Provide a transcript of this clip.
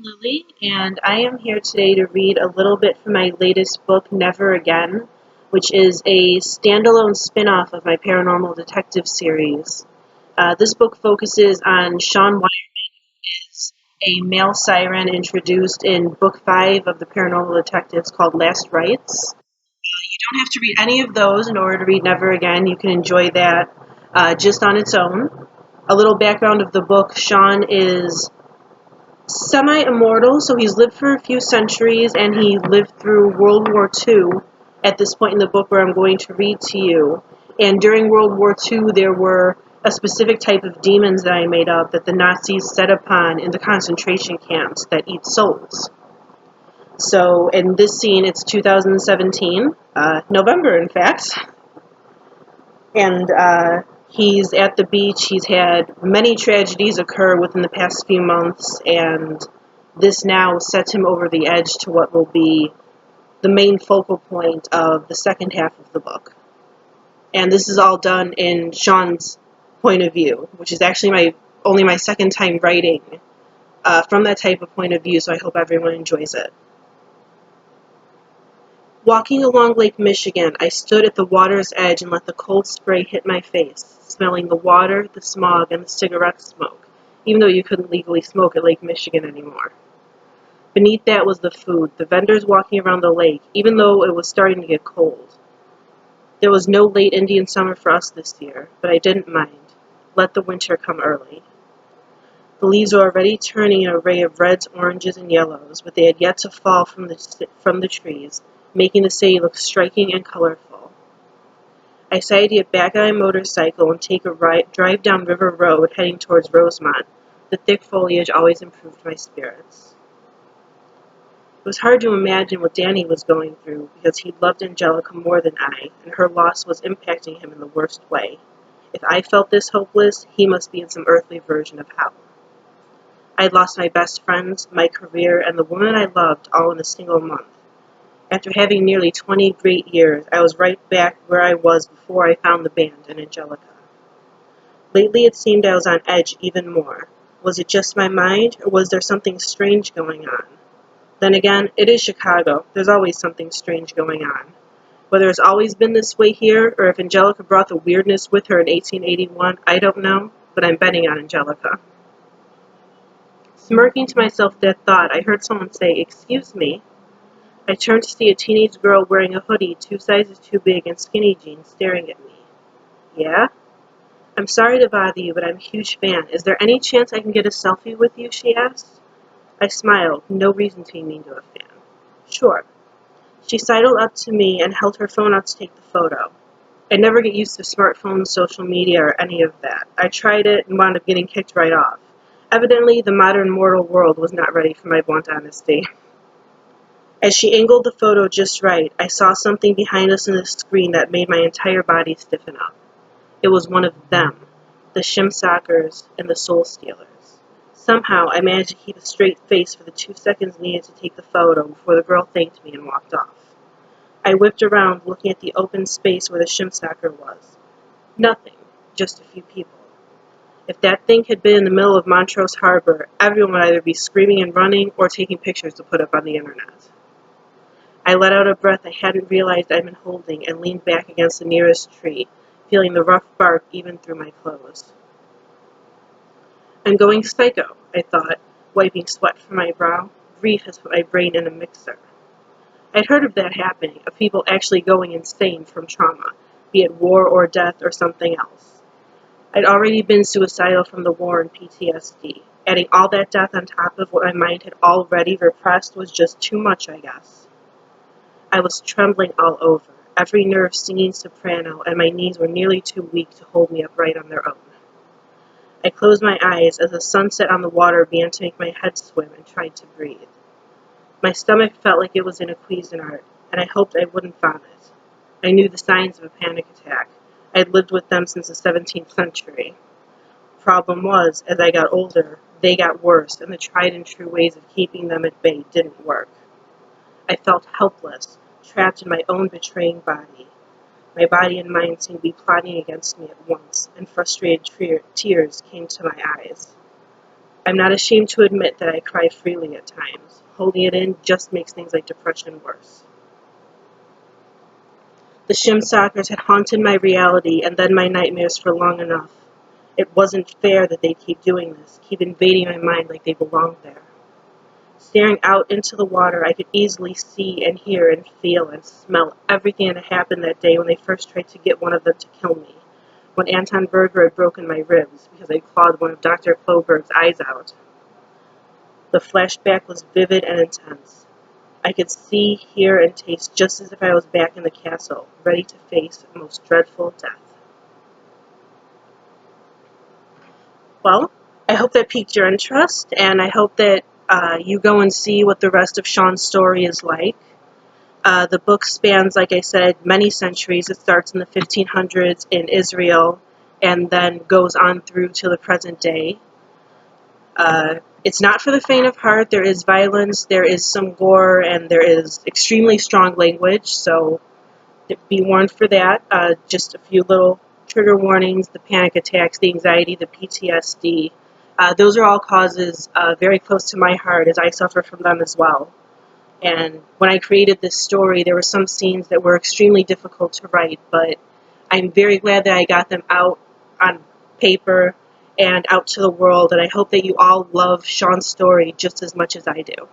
Lily, and I am here today to read a little bit from my latest book, Never Again, which is a standalone spin-off of my Paranormal Detectives series. This book focuses on Sean Wireman, who is a male siren introduced in book 5 of the Paranormal Detectives called Last Rites. You don't have to read any of those in order to read Never Again. You can enjoy that just on its own. A little background of the book: Sean is semi-immortal, so he's lived for a few centuries, and he lived through World War II at this point in the book where I'm going to read to you. And during World War II, there were a specific type of demons that I made up that the Nazis set upon in the concentration camps that eat souls. So in this scene, it's 2017, November, in fact, and he's at the beach. He's had many tragedies occur within the past few months, and this now sets him over the edge to what will be the main focal point of the second half of the book. And this is all done in Sean's point of view, which is actually only my second time writing from that type of point of view, so I hope everyone enjoys it. Walking along Lake Michigan, I stood at the water's edge and let the cold spray hit my face, smelling the water, the smog, and the cigarette smoke, even though you couldn't legally smoke at Lake Michigan anymore. Beneath that was the food, the vendors walking around the lake, even though it was starting to get cold. There was no late Indian summer for us this year, but I didn't mind. Let the winter come early. The leaves were already turning an array of reds, oranges, and yellows, but they had yet to fall from the trees, making the city look striking and colorful. I decided to get back on my motorcycle and take a drive down River Road heading towards Rosemont. The thick foliage always improved my spirits. It was hard to imagine what Danny was going through because he loved Angelica more than I, and her loss was impacting him in the worst way. If I felt this hopeless, he must be in some earthly version of hell. I had lost my best friends, my career, and the woman I loved all in a single month. After having nearly 20 great years, I was right back where I was before I found the band and Angelica. Lately it seemed I was on edge even more. Was it just my mind, or was there something strange going on? Then again, it is Chicago. There's always something strange going on. Whether it's always been this way here, or if Angelica brought the weirdness with her in 1881, I don't know, but I'm betting on Angelica. Smirking to myself at that thought, I heard someone say, "Excuse me." I turned to see a teenage girl wearing a hoodie 2 sizes too big and skinny jeans staring at me. "Yeah?" "I'm sorry to bother you, but I'm a huge fan. Is there any chance I can get a selfie with you?" she asked. I smiled, no reason to be mean to a fan. "Sure." She sidled up to me and held her phone out to take the photo. I never get used to smartphones, social media, or any of that. I tried it and wound up getting kicked right off. Evidently, the modern mortal world was not ready for my blunt honesty. As she angled the photo just right, I saw something behind us in the screen that made my entire body stiffen up. It was one of them, the Shimsockers and the Soul Stealers. Somehow, I managed to keep a straight face for the 2 seconds needed to take the photo before the girl thanked me and walked off. I whipped around, looking at the open space where the Shimsocker was. Nothing, just a few people. If that thing had been in the middle of Montrose Harbor, everyone would either be screaming and running or taking pictures to put up on the internet. I let out a breath I hadn't realized I'd been holding and leaned back against the nearest tree, feeling the rough bark even through my clothes. I'm going psycho, I thought, wiping sweat from my brow. Grief has put my brain in a mixer. I'd heard of that happening, of people actually going insane from trauma, be it war or death or something else. I'd already been suicidal from the war and PTSD. Adding all that death on top of what my mind had already repressed was just too much, I guess. I was trembling all over, every nerve singing soprano, and my knees were nearly too weak to hold me upright on their own. I closed my eyes as the sunset on the water began to make my head swim and tried to breathe. My stomach felt like it was in a Cuisinart, and I hoped I wouldn't vomit. I knew the signs of a panic attack. I had lived with them since the 17th century. Problem was, as I got older, they got worse, and the tried and true ways of keeping them at bay didn't work. I felt helpless, trapped in my own betraying body. My body and mind seemed to be plotting against me at once, and frustrated tears came to my eyes. I'm not ashamed to admit that I cry freely at times. Holding it in just makes things like depression worse. The shim stalkers had haunted my reality and then my nightmares for long enough. It wasn't fair that they'd keep doing this, keep invading my mind like they belonged there. Staring out into the water, I could easily see and hear and feel and smell everything that had happened that day when they first tried to get one of them to kill me. When Anton Berger had broken my ribs because they clawed one of Dr. Kloberg's eyes out. The flashback was vivid and intense. I could see, hear, and taste just as if I was back in the castle, ready to face a most dreadful death. Well, I hope that piqued your interest, and I hope that you go and see what the rest of Sean's story is like. The book spans, like I said, many centuries. It starts in the 1500s in Israel and then goes on through to the present day. It's not for the faint of heart. There is violence, there is some gore, and there is extremely strong language, so be warned for that. Just a few little trigger warnings, the panic attacks, the anxiety, the PTSD. Those are all causes very close to my heart as I suffer from them as well. And when I created this story, there were some scenes that were extremely difficult to write, but I'm very glad that I got them out on paper and out to the world, and I hope that you all love Sean's story just as much as I do.